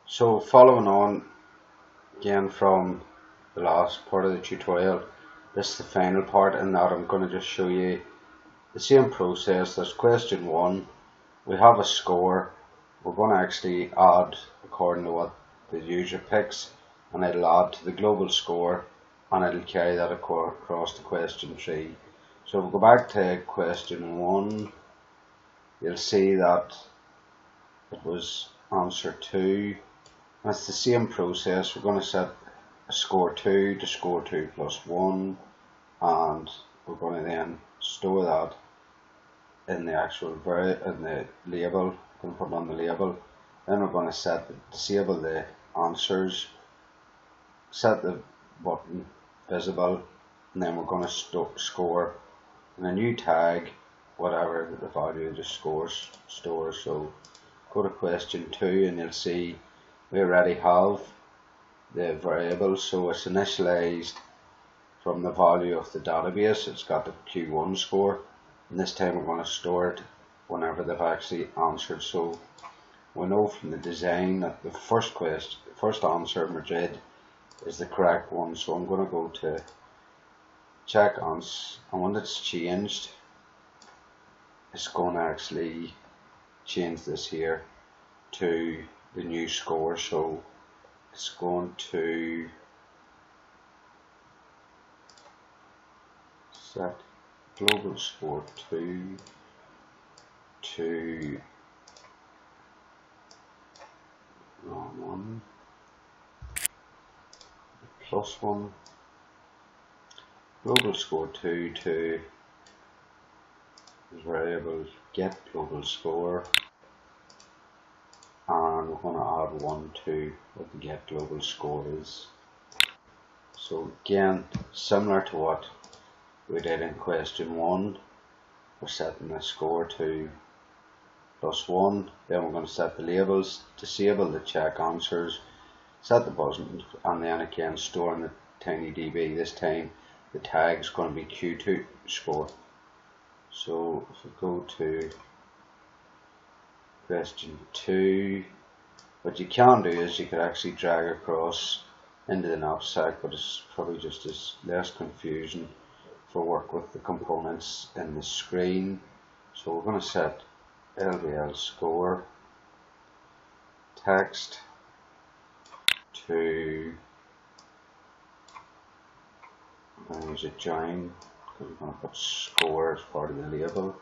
So following on again from the last part of the tutorial, this is the final part in that I'm going to just show you the same process. There's question 1, we have a score, we're going to actually add according to what the user picks, and it'll add to the global score and it'll carry that across to question 3. So if we go back to question 1, you'll see that it was answer 2. That's the same process. We're going to set a score 2 to score 2 plus 1, and we're going to then store that in the actual in the label. We're going to put it on the label. Then we're going to disable the answers, set the button visible, and then we're going to score in a new tag whatever the value of the stores. So go to question 2 and you'll see we already have the variable, so it's initialized from the value of the database. It's got the Q1 score, and this time we're going to store it whenever they've actually answered. So we know from the design that the first answer, Madrid, is the correct one. So I'm going to go to check ans, and when it's changed, it's going to actually change this here to the new score. So it's going to set global score 2 to wrong one, plus 1, global score 2 to variable get global score, and we're going to add 1 to what the get global score is. So again, similar to what we did in question 1, we're setting the score to plus 1, then we're going to set the labels, disable the check answers, set the button, and then again store in the TinyDB. This time the tag is going to be Q2 score. So if we go to question 2, what you can do is you could actually drag across into the knapsack, but it's probably just as less confusion for work with the components in the screen. So we're going to set LBL score text to, I'm going to use a join because we're going to put score as part of the label.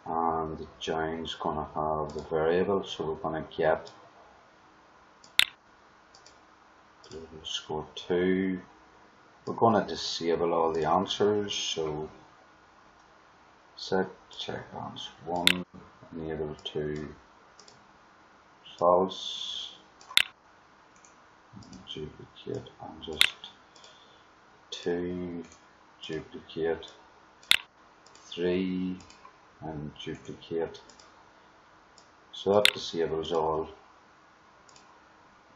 And the join is going to have the variable, so we're going to get score 2. We're going to disable all the answers, so set check answer 1, enable to false, duplicate, and just 2, duplicate, 3, and duplicate. So that disables all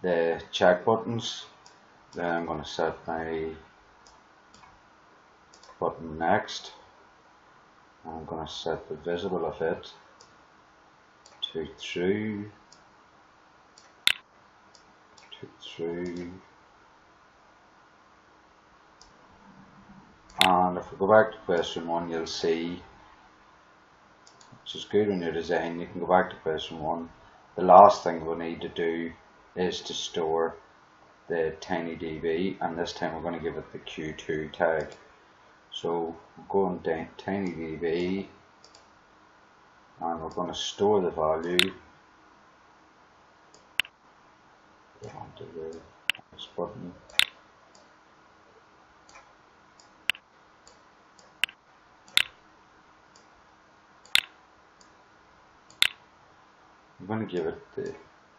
the check buttons. Then I'm going to set my button next. I'm going to set the visible of it to through, and if we go back to question 1, you'll see, which is good when you're designing, you can go back to question 1. The last thing we need to do is to store the TinyDB, and this time we're going to give it the Q2 tag. So we'll go on TinyDB and we're going to store the value onto this button. I'm going to give it the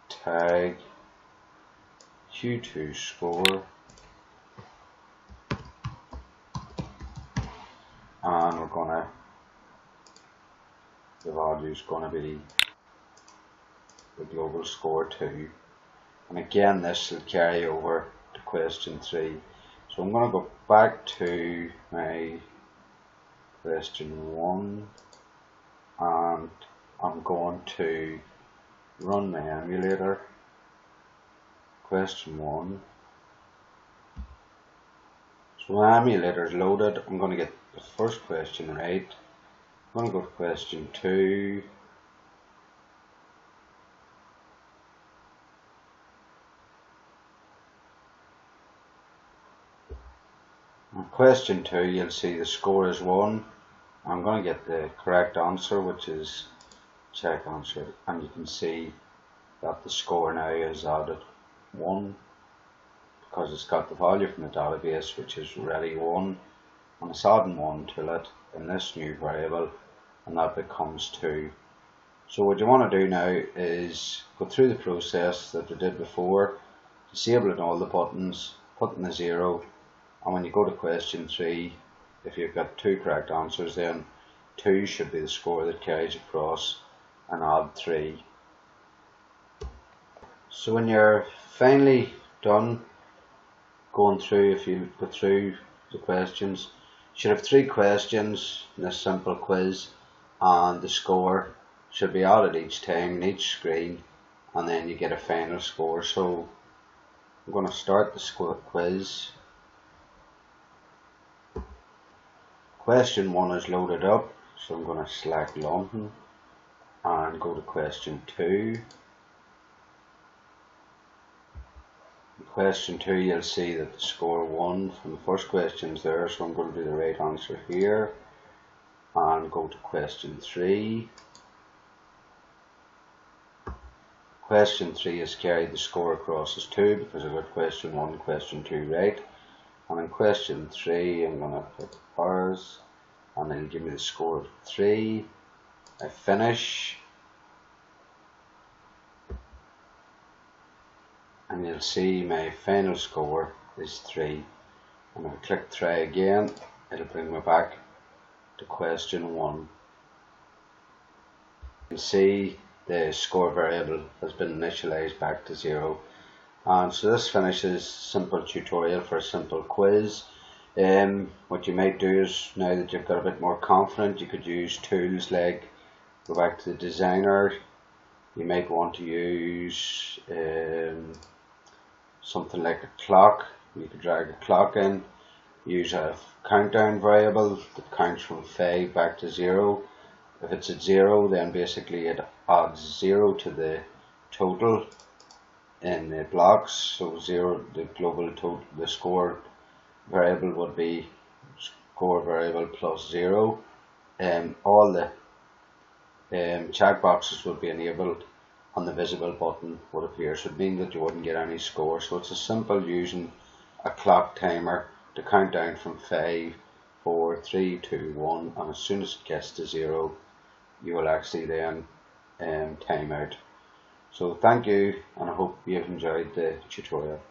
tag Q2 score, and we're going to, the value is going to be the global score 2, and again this will carry over to question 3. So I'm going to go back to my question 1 and I'm going to run my emulator. Question 1. So my emulator is loaded. I'm going to get the first question right. I'm going to go to question 2. On question 2, you'll see the score is 1. I'm going to get the correct answer, which is check answer, and you can see that the score now is added 1 because it's got the value from the database, which is ready 1, and it's adding 1 to it in this new variable, and that becomes 2. So what you want to do now is go through the process that we did before, disabling all the buttons, putting the 0, and when you go to question 3, if you've got 2 correct answers, then 2 should be the score that carries across, and add 3. So when you're finally done going through, if you go through the questions, you should have 3 questions in this simple quiz, and the score should be added each time in each screen, and then you get a final score. So I'm going to start the quiz. Question 1 is loaded up, so I'm going to select London and go to question 2. In question 2, you'll see that the score 1 from the first question is there, so I'm going to do the right answer here and go to question 3. Question 3 has carried the score across as 2 because I got question 1 and question 2 right. And in question 3, I'm going to put hours, and then give me the score of 3. I finish, and you'll see my final score is 3. And if I click try again, it'll bring me back to question 1. You can see the score variable has been initialized back to 0. And so this finishes simple tutorial for a simple quiz. What you might do is, now that you've got a bit more confident, you could use tools like go back to the designer. You might want to use something like a clock. You could drag a clock in, use a countdown variable that counts from 5 back to 0. If it's at 0, then basically it adds 0 to the total in the blocks. So 0, the global total, the score variable would be score variable plus 0. All the check boxes would be enabled, and the visible button would appear, so it means that you wouldn't get any score. So it's a simple using a clock timer to count down from 5, 4, 3, 2, 1, and as soon as it gets to 0, you will actually then time out. So thank you, and I hope you've enjoyed the tutorial.